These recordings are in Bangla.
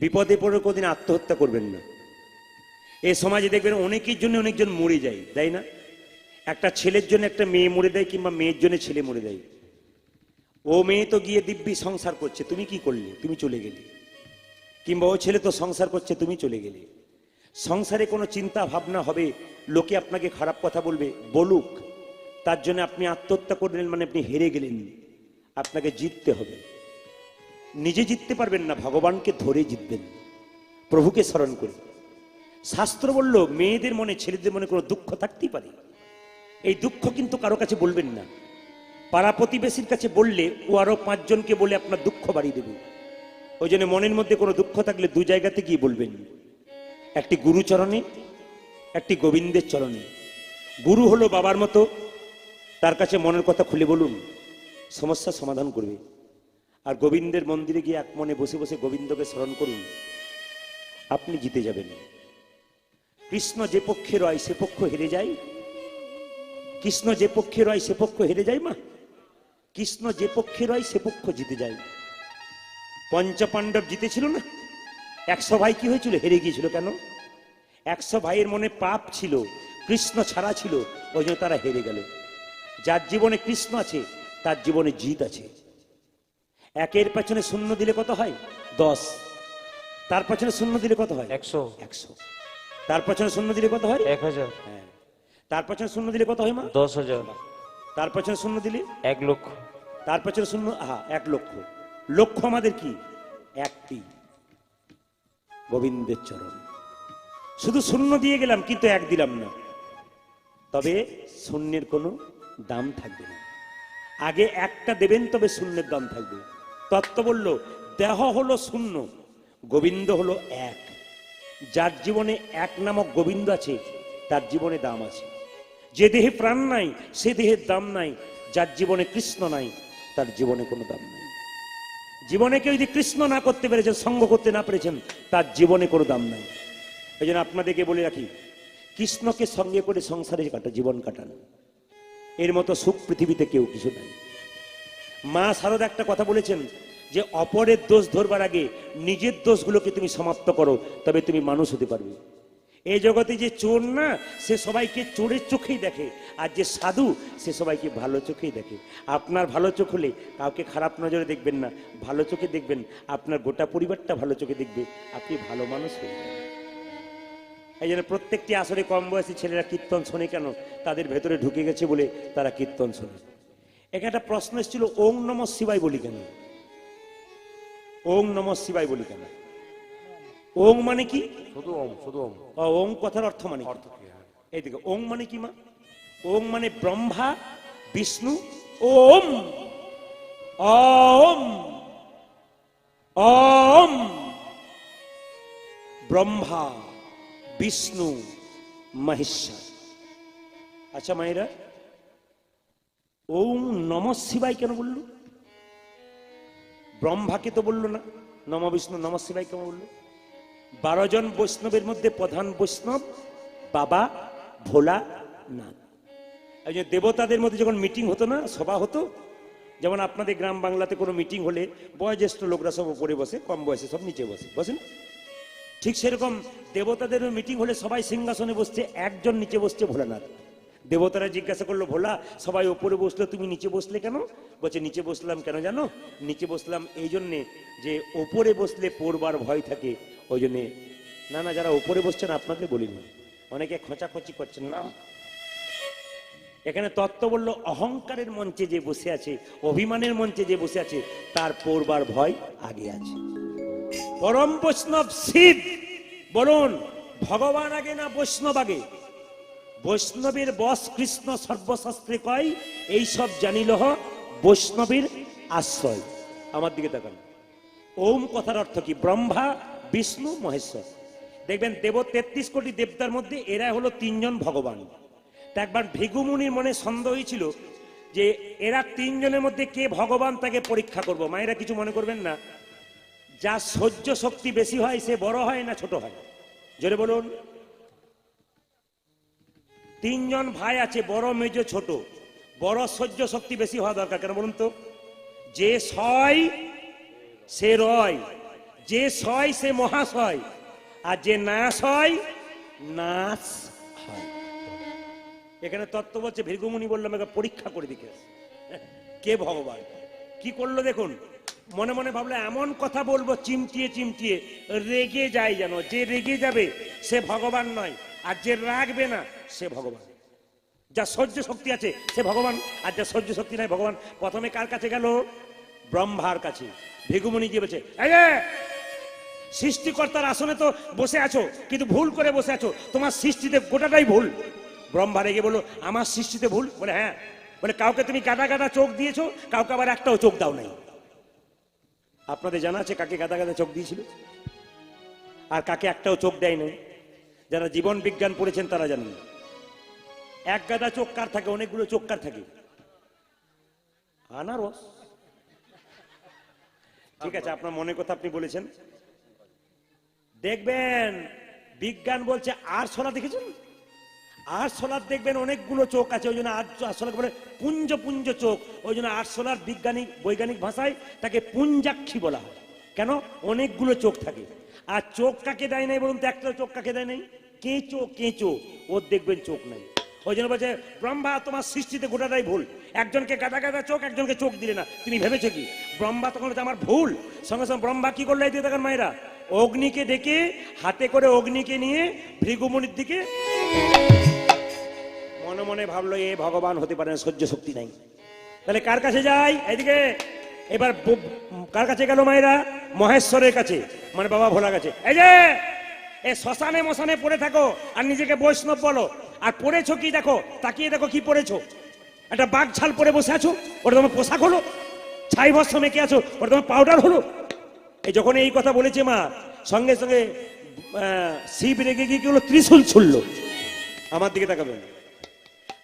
বিপদে পড়ে কোনদিন আত্মহত্যা করবেন না। এই সমাজে দেখবেন অনেকের জন্য অনেকজন মরে যায়, তাই না? একটা ছেলের জন্য একটা মেয়ে মরে দেয়, কিংবা মেয়ের জন্য ছেলে মরে দেয়। ও মেয়ে তো গিয়ে দিব্যি সংসার করছে, তুমি কি করলে? তুমি চলে গেলে। কিংবা ও ছেলে তো সংসার করছে, তুমি চলে গেলে। সংসারে কোনো চিন্তা ভাবনা হবে, লোকে আপনাকে খারাপ কথা বলবে, বলুক, তার জন্য আপনি আত্মহত্যা করলেন মানে আপনি হেরে গেলেন। আপনাকে জিততে হবে। নিজে জিততে পারবেন না, ভগবানকে ধরে জিতবেন, প্রভুকে স্মরণ করে। শাস্ত্র বলল মেয়েদের মনে, ছেলেদের মনে কোনো দুঃখ থাকতেই পারে, এই দুঃখ কিন্তু কারো কাছে বলবেন না। পাড়া প্রতিবেশীর কাছে বললে ও আরো 5 জনকে বলে আপনার দুঃখ বাড়িয়ে দেবে। ওই জন্য মনের মধ্যে কোনো দুঃখ থাকলে 2 জায়গাতে গিয়ে বলবেন, একটি গুরু চরণে, একটি গোবিন্দের চরণে। গুরু হলো বাবার মতো, তার কাছে মনের কথা খুলে বলুন, সমস্যার সমাধান করবে। আর গোবিন্দের মন্দিরে গিয়ে এক মনে বসে বসে গোবিন্দকে স্মরণ করুন, আপনি জিতে যাবেন। কৃষ্ণ যে পক্ষে রয় সে পক্ষ হেরে যায়। কৃষ্ণ যে পক্ষে রয় সে পক্ষ হেরে যায় মা। কৃষ্ণ যে পক্ষে রয় সে পক্ষ জিতে যায়। পঞ্চপাণ্ডব জিতেছিল না? 100 ভাই কি হয়েছিল? হেরে গিয়েছিল। কেন? 100 ভাইয়ের মনে পাপ ছিল, কৃষ্ণ ছাড়া ছিল, ওই জন্য তারা হেরে গেল। যার জীবনে কৃষ্ণ আছে তার জীবনে জিত আছে। 1-এর পেছনে 0 দিলে কত হয়? 10। তার পেছনে 0 দিলে কত হয়? 100। তার পেছনে 0 দিলে কত হয়? 1000। হ্যাঁ। তার পেছনে 0 দিলে কত হয় মা? 10,000। তার পেছনে 0 দিলে 1 লক্ষ। তার পেছনে 0, 1 লক্ষ। লক্ষ্য আমাদের কি? একটি, গোবিন্দের চরণ। শুধু 0 দিয়ে গেলাম কিন্তু 1 দিলাম না, তবে 0-এর কোনো দাম থাকবে না। আগে 1টা দেবেন, তবে 0-এর দাম থাকবে। তত্ত্ব বলল দেহ হলো 0, গোবিন্দ হলো 1। যার জীবনে 1 নামক গোবিন্দ আছে তার জীবনে দাম আছে। যে দেহে প্রাণ নাই সে দেহের দাম নাই। যার জীবনে কৃষ্ণ নাই তার জীবনে কোনো দাম নাই। জীবনে কেউ যদি কৃষ্ণ না করতে পেরেছেন, সঙ্গ করতে না পেরেছেন, তার জীবনে কোনো দাম নাই। এই জন্য আপনাদেরকে বলে রাখি, কৃষ্ণকে সঙ্গে করে সংসারে জীবন কাটান। এর মতো সুখ পৃথিবীতে কেউ কিছু নাই। মা শারদা একটা কথা বলেছেন যে অপরের দোষ ধরবার আগে নিজের দোষগুলোকে তুমি সমাপ্ত করো, তবে তুমি মানুষ হতে পারবে। এই জগতে যে চোর না, সে সবাইকে চোরের চোখেই দেখে, আর যে সাধু সে সবাইকে ভালো চোখেই দেখে। আপনার ভালো চোখ হলে কাউকে খারাপ নজরে দেখবেন না, ভালো চোখে দেখবেন। আপনার গোটা পরিবারটা ভালো চোখে দেখবে, আপনি ভালো মানুষ হয়ে যাবেন। এই জন্য প্রত্যেকটি আসরে কম বয়সী ছেলেরা কীর্তন শোনে কেন? তাদের ভেতরে ঢুকে গেছে বলে তারা কীর্তন শোনে। এখানে একটা প্রশ্ন এসেছিল, ওং নমঃ শিবায় বলি কেন? ওং নমঃ শিবায় বলি কেন? ওং মানে কি? শুধু ওম, শুধু ওম। ওং কথার অর্থ মানে কি? এইদিকে ওং মানে কি মা? ওং মানে ব্রহ্মা বিষ্ণু ওম। ওম ওম ব্রহ্মা বিষ্ণু মহেশ্বর। আচ্ছা মায়েরা, ওং নমঃ শিবায় কেন বললো? ব্রহ্মাকে তো বললো না, নম বিষ্ণু নমঃ শিবায় কেন বললো? 12 জন বৈষ্ণবের মধ্যে প্রধান বৈষ্ণব বাবা ভোলানাথ। এই যে দেবতাদের মধ্যে যখন মিটিং হতো না, সভা হতো, যেমন আপনাদের গ্রাম বাংলাতে কোনো মিটিং হলে বয়োজ্যেষ্ঠ লোকরা সব উপরে বসে, কম বয়সে সব নিচে বসে, বসেন? ঠিক সেরকম দেবতাদের মিটিং হলে সবাই সিংহাসনে বসছে, একজন নিচে বসছে, ভোলানাথ। দেবতারা জিজ্ঞাসা করলো, ভোলা সবাই উপরে বসলো, তুমি নিচে বসলে কেন? বলছে নিচে বসলাম কেন জানো? নিচে বসলাম এই জন্যে যে ওপরে বসলে পড়বার ভয় থাকে, ওই জন্যে। না না, যারা উপরে বসছেন আপনাদের বলিনি, অনেকে খোঁচাখচি করছেন না। এখানে তত্ত্ব বলল অহংকারের মঞ্চে যে বসে আছে, অভিমানের মঞ্চে যে বসে আছে, তার পড়বার ভয় আগে আছে। পরম বৈষ্ণব শিব বলুন, ভগবান আগে না বৈষ্ণব আগে? বৈষ্ণবের বস কৃষ্ণ সর্বশাস্ত্রে কয়, এই সব জানিলহ বৈষ্ণবের আশ্রয়। আমার দিকে তাকান। ওম কথার অর্থ কি? ব্রহ্মা বিষ্ণু মহেশ্বর। দেখবেন 33 কোটি দেবতার মধ্যে এরা হলো 3 জন ভগবান। তা একবার ভৃগুমুনির মনে সন্দেহ হয়েছিল যে এরা 3 জনের মধ্যে কে ভগবান, তাকে পরীক্ষা করব। মায়েরা কিছু মনে করবেন না। যা সহ্য শক্তি বেশি হয় সে বড় হয় না ছোট হয়? জোরে বলুন। 3 জন ভাই আছে, বড় মেজ ছোট। বড় সহ্য শক্তি বেশি হওয়া দরকার, কেন বলুন তো? যে সয় সে রয়, যে সয় সে মহাশয়, আর যে নাশ হয় নাশ হয়। এখানে তত্ত্ব বলছে, ভৃগুমুনি বললাম এবার পরীক্ষা করে দিকে কে ভগবান। কি করলো দেখুন, মনে মনে ভাবলো এমন কথা বলবো চিমটিয়ে চিমটিয়ে রেগে যায়, যেন যে রেগে যাবে সে ভগবান নয়, আর যে রাগবে না সে ভগবান। যা সহ্য শক্তি আছে সে ভগবান, আর যা সহ্য শক্তি নাই ভগবান। প্রথমে কার কাছে গেল? ব্রহ্মার কাছে। ভৃগুমুনি গিয়ে বলছে, এই যে সৃষ্টিকর্তার আসনে তো বসে আছো, কিন্তু ভুল করে বসে আছো, তোমার সৃষ্টিতে গোটাটাই ভুল। ব্রহ্মা রেগে বলল, আমার সৃষ্টিতে ভুল? বলে হ্যাঁ। বলে কাউকে তুমি গাদা গাদা চোখ দিয়েছো, কাউকে আবার একটাও চোখ দাও নাই। আপনাদের জানা আছে কাকে গাদা গাদা চোখ দিয়েছিল আর কাকে একটাও চোখ দেয় নাই? যারা জীবন বিজ্ঞান পড়েছেন তারা জানেন। এক গাদা চোখ কার থাকে, অনেকগুলো চোখ কার থাকে? আনারস। ঠিক আছে, আপনার মনের কথা আপনি বলেছেন। দেখবেন বিজ্ঞান বলছে আরশোলা, দেখেছেন? আরশোলার দেখবেন অনেকগুলো চোখ আছে, ওই জন্য আরশোলাকে বলে পুঞ্জ পুঞ্জ চোখ। ওই জন্য আরশোলার বৈজ্ঞানিক ভাষায় তাকে পুঞ্জাক্ষী বলা হয়। কেন? অনেকগুলো চোখ থাকে। আর চোখ কাকে দেয় নাই বলুন তো? একটা চোখ কাকে দেয় নাই? কেঁচো। কেঁচো, ওর দেখবেন চোখ নাই। ওই জন্য বলছে ব্রহ্মা তোমার সৃষ্টিতে গোটাটাই ভুল। একজনকে গাদা গাদা চোখ, একজনকে চোখ দিলে না, তুমি ভেবেছো কি? ব্রহ্মা তখন বলছে আমার ভুল। সঙ্গে সঙ্গে ব্রহ্মা কি করলো? এই দিয়ে দেখেন মায়েরা, অগ্নিকে ডেকে হাতে করে অগ্নিকে নিয়ে ভৃগুমুনির দিকে। মনে মনে ভাবলো এ ভগবান হতে পারে না, সহ্য শক্তি নাই। তাহলে কার কাছে যাই? এইদিকে। এবার কার কাছে গেল মায়েরা? মহেশ্বরের কাছে, মানে বাবা ভোলা কাছে। এই যে এ শ্মশানে মশানে পড়ে থাকো আর নিজেকে বৈষ্ণব বলো, আর পড়েছো কি দেখো, তাকিয়ে দেখো কি পড়েছো। একটা বাঘ ছাল পরে বসে আছো, ওটা তোমার পোশাক হলো? ছাই ভস্ম মেখে আছো, ওটা তোমার পাউডার হলো? এই যখন এই কথা বলেছে মা, সঙ্গে সঙ্গে শিব রেগে গিয়ে কি হলো? ত্রিশূল ছুড়লো। আমার দিকে তাকাবেন।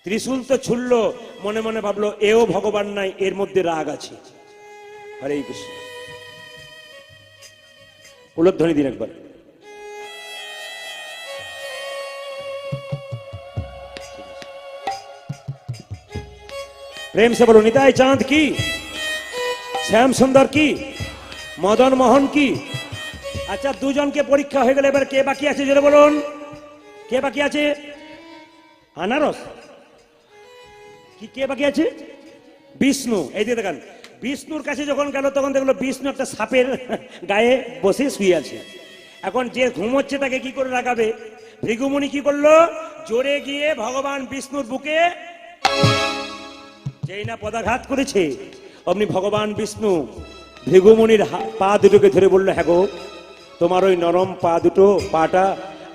ত্রিশূল তো ছুড়লো, মনে মনে ভাবলো এও ভগবান নাই, এর মধ্যে রাগ আছে। হরে কৃষ্ণ। উলধ্বনি দিন একবার। প্রেম সে বলো নিতাই চাঁদ কি, শ্যাম সুন্দর কি, মদন মোহন কি। আচ্ছা, দুজনকে পরীক্ষা হয়ে গেলে এবার কে বাকি আছে জোরে বলুন? কে বাকি আছে? আনারস কি? কে বাকি আছে? বিষ্ণু। এই যে দেখেন, বিষ্ণুর কাছে যখন গেল তখন দেখলো বিষ্ণু একটা সাপের গায়ে বসে শুয়ে আছে। এখন যে ঘুমোচ্ছে তাকে কি করে লাগাবে? ভৃগুমুনি কি করলো? জোরে গিয়ে ভগবান বিষ্ণুর বুকে যেই না পদাঘাত করেছে, অমনি ভগবান বিষ্ণু ভৃগুমুনির পা দুটোকে ধরে বললো, হ্যাঁ গো, তোমার ওই নরম পা দুটো, পাটা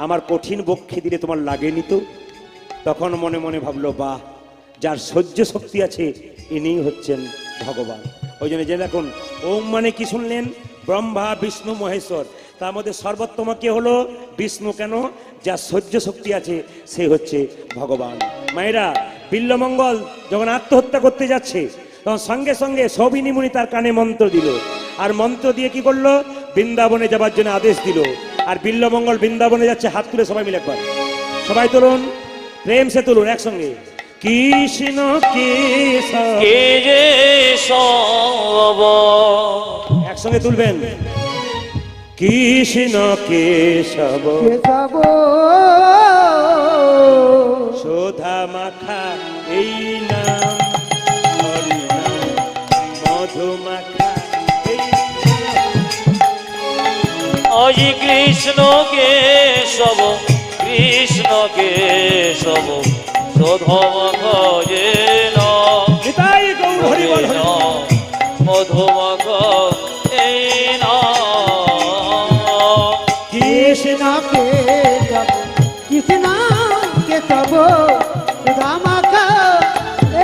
আমার কঠিন বক্ষে দিলে তোমার লাগেনি তো? তখন মনে মনে ভাবলো, বাহ, যার সহ্য শক্তি আছে ইনি হচ্ছেন ভগবান। ওই জন্য যে দেখুন, ওম মানে কি শুনলেন? ব্রহ্মা বিষ্ণু মহেশ্বর, তার মধ্যে সর্বোত্তম কে হলো? বিষ্ণু। কেন? যার সহ্য শক্তি আছে সে হচ্ছে ভগবান। মায়েরা, বিল্লমঙ্গল যখন আত্মহত্যা করতে যাচ্ছে তখন সঙ্গে সঙ্গে সবিনী মুনি তার কানে মন্ত্র দিল, আর মন্ত্র দিয়ে কি করলো? বৃন্দাবনে যাবার জন্য আদেশ দিল। আর বিল্লমঙ্গল বৃন্দাবনে যাচ্ছে। হাত তুলে সবাই মিলে একবার, সবাই তুলুন, প্রেম সে তুলুন একসঙ্গে। কৃষ্ণ কেশব, একসঙ্গে তুলবেন। কৃষ্ণ কেশব শোধা মাখা এই নাম, হরি নাম মধু মাখা এই আজি কৃষ্ণ কেশব, কৃষ্ণ কেশব শোধা মাখা যে নাম, নিতাই গৌর হরি বল হরি। মধু মাখা এই নাম। কৃষ্ণ কেশব, কৃষ্ণ কেশব সুধা মাখা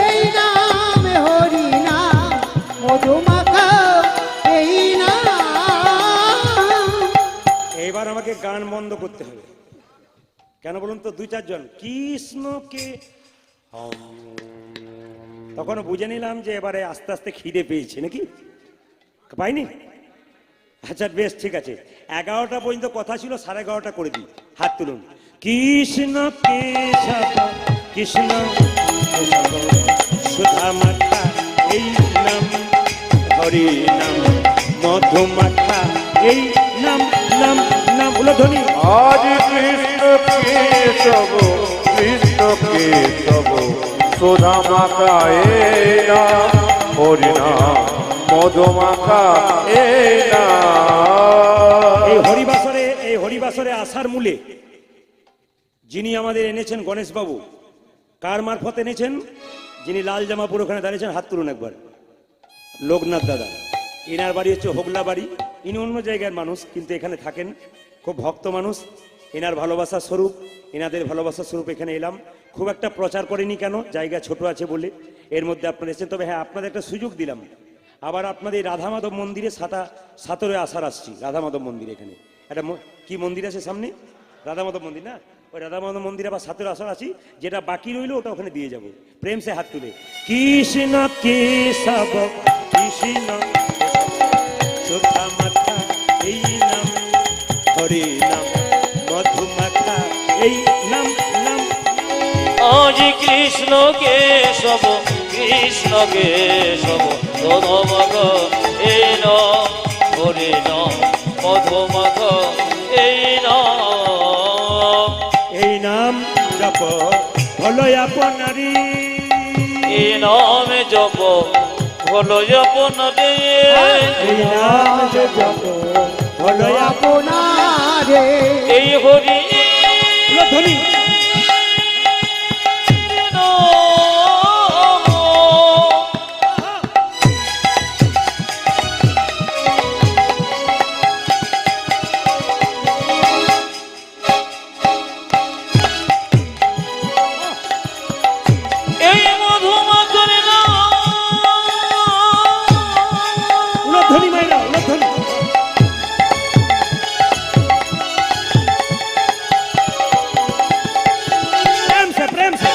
এই নাম, হরি নাম মধু মাখা এই নাম। এবার আমাকে গান বন্ধ করতে হবে। কেন বলুন তো? দুই চারজন কৃষ্ণকে তখন বুঝে নিলাম যে এবারে আস্তে আস্তে খিদে পেয়েছে নাকি, পাইনি? আচ্ছা বেশ, ঠিক আছে। 11টা পর্যন্ত কথা ছিল, 11:30 করে দিই। হাত তুলুন। কৃষ্ণ কেশব, কৃষ্ণ কেশব সুধা মাখা এই নাম, হরি নাম মধু মাখা এই নাম নাম নাম উলধ্বনি। আজ কৃষ্ণ কেশব কৃষ্ণ কেশব সুধা মাখা এ নাম হরিনাম মধু মাখা এ নাম। এই হরিবাসরে আসার মূলে যিনি আমাদের এনেছেন গণেশ বাবু, কার মারফত এনেছেন? যিনি লাল জামা পরে ওখানে দাঁড়িয়েছেন, হাত তুলুন একবার। লোকনাথ দাদা, এনার বাড়ি হচ্ছে হোগলা বাড়ি। ইনি অন্য জায়গার মানুষ, কিন্তু এখানে থাকেন, খুব ভক্ত মানুষ। এনার ভালোবাসার স্বরূপ, এনাদের ভালোবাসার স্বরূপ এখানে এলাম। খুব একটা প্রচার করেনি, কেন? জায়গা ছোট আছে বলে। এর মধ্যে আপনারা এসেছেন। তবে হ্যাঁ, আপনাদের একটা সুযোগ দিলাম, আবার আপনাদের রাধা মাধব মন্দিরে সাতরে আসার আসছি। রাধা মাধব মন্দির এখানে একটা কি মন্দির আছে সামনে? রাধা মাধব মন্দির না? ওই রাধা মাধব মন্দিরে আবার সাতরে আসার আছি। যেটা বাকি রইলো ওটা ওখানে দিয়ে যাব। প্রেম সে হাত তুলে কৃষ্ণ কেশব কৃষ্ণ সুধা মাখা এই নাম হরি নাম মধু মাখা এই নাম নাম। আজ কৃষ্ণ কেশব কৃষ্ণ কেশব সুধা মাখা এই নাম হরিনাম মধু মাখা এই নাম। এই নাম জপ হলো আপনারি, এই নাম জপ হলো আপনারে। এই নাম জপ হলো আপনারে এই হরি ধ্বনি। এই মধুমাখরি নাম উলধ্বনি মাইরা উলধ্বনি। প্রেম সে প্রেম সে।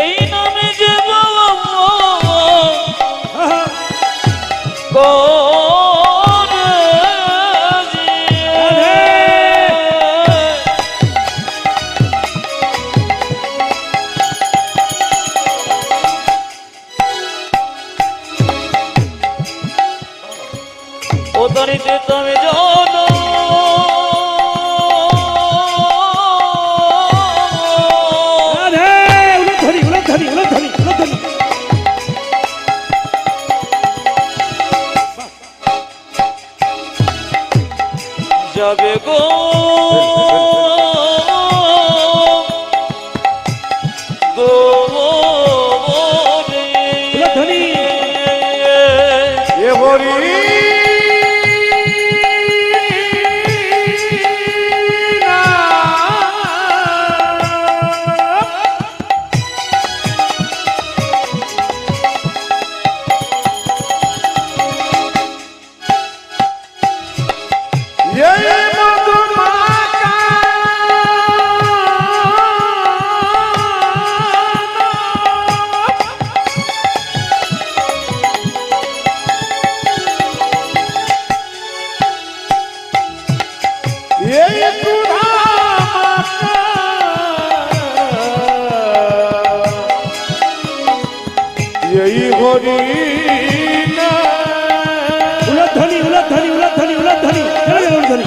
এই নামে যে আহা, ও তরিতে তুমি জানো রাধে উলধ্বনি উলধ্বনি উলধ্বনি উলধ্বনি। যাবে গো উলধ্বনি। এ হরি এই হরি উলধ্বনি উলধ্বনি উলধ্বনি উলধ্বনি উলধ্বনি।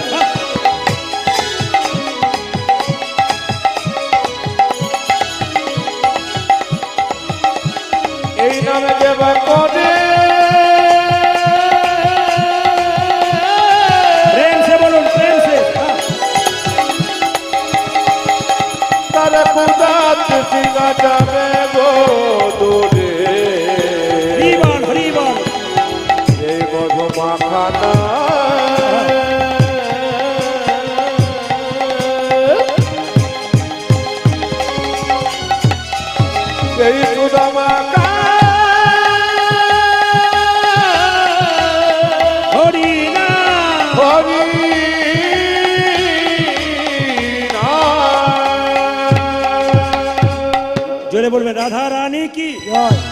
এই নামে দেবা করে প্রেম সে বলুন প্রেম সে। তারা কুদাতে সিংহা যাবে গো দূরে হরিবল হরিবল। এই মধু মাখানা এই সুধা মাখা হরি নাম। হরি জোরে বলবেন রাধা রানী কি। জয়।